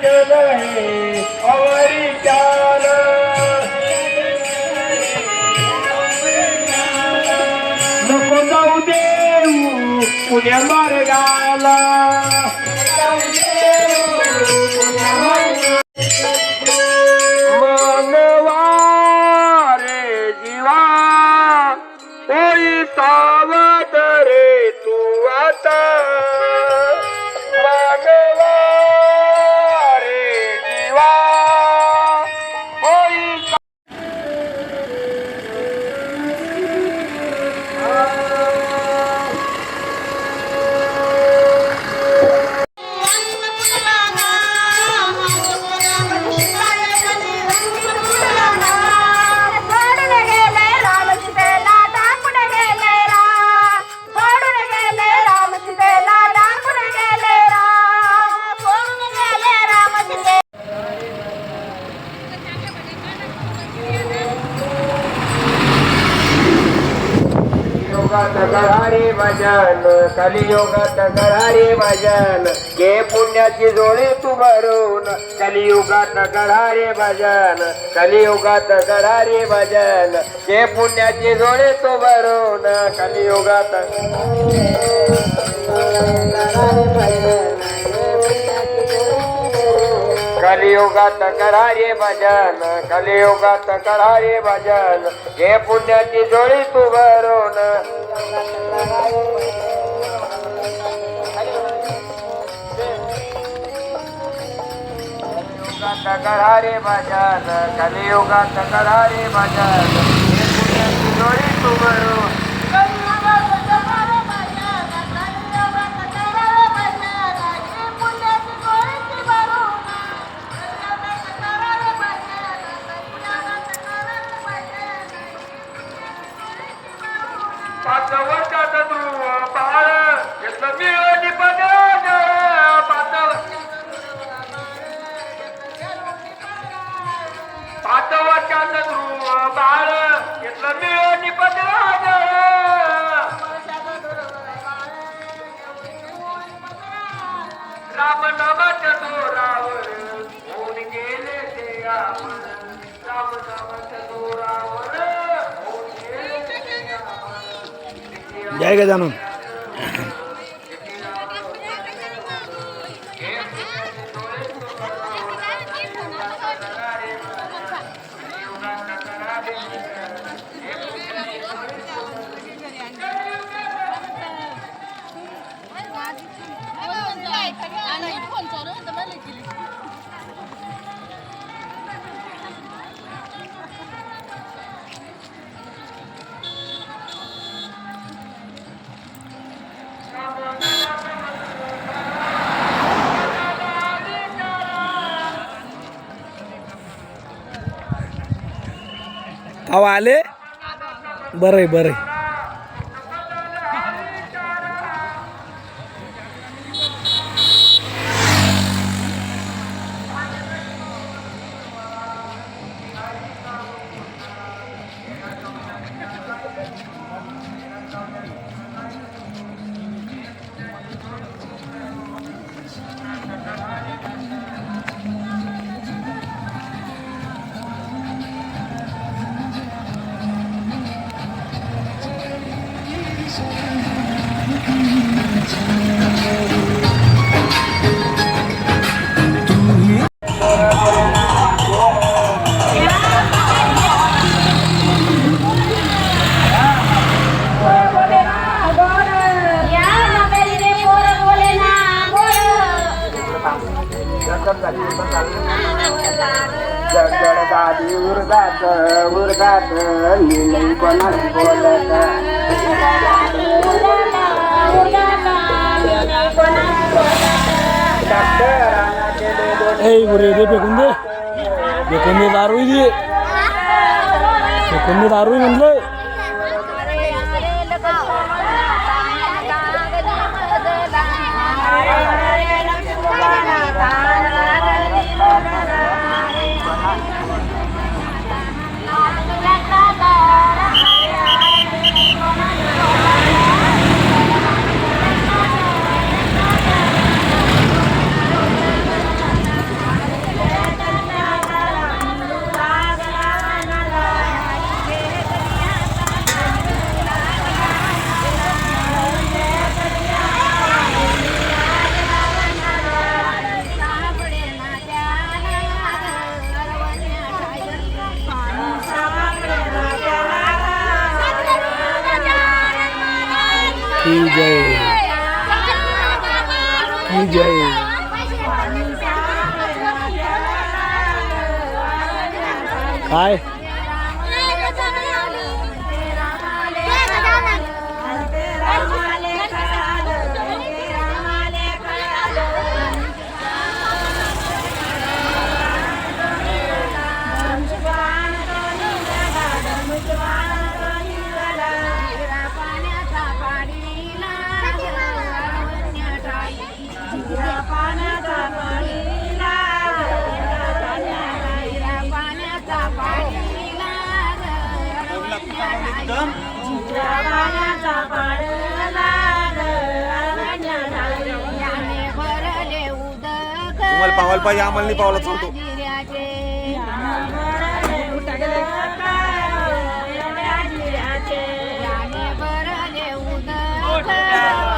चल हे अवरी चाल नको जाऊ देऊ पुण्या मार्गाला मनवा रे जीवा होई सावध रे तू आता मनवा रे जीवा होई करारे भजन कलियुगात करारे भजन घे पुण्याची जोडी तू भरून कलियुगात करारे भजन कलियुगात करारे भजन घे पुण्याची जोडी तू भरून कलियुगात कलियुगात करारे भजन कलियुगात करारे भजन घे पुण्याची जोडी तू भरून कलियुगात करारे भजन कलियुगात करारे भजन घे पुण्याची जोडी तू भरून राम नामाच्या जोरावर होऊन गेले ते आमर राम नामाच्या जोरावर होऊन गेले ते आमर जय गजानन अहो आले बरं बरं दादी उरगात उरगात लिहिलंय कोणाच बोलत এই ঘুরে দে বেকুন দে দারুই দিয়ে বেকুন দে দারুই म्हणलं की जय की जय. काय तुम्हाला पावायला पाहिजे आम्हाला नाही पावला चालतो उदक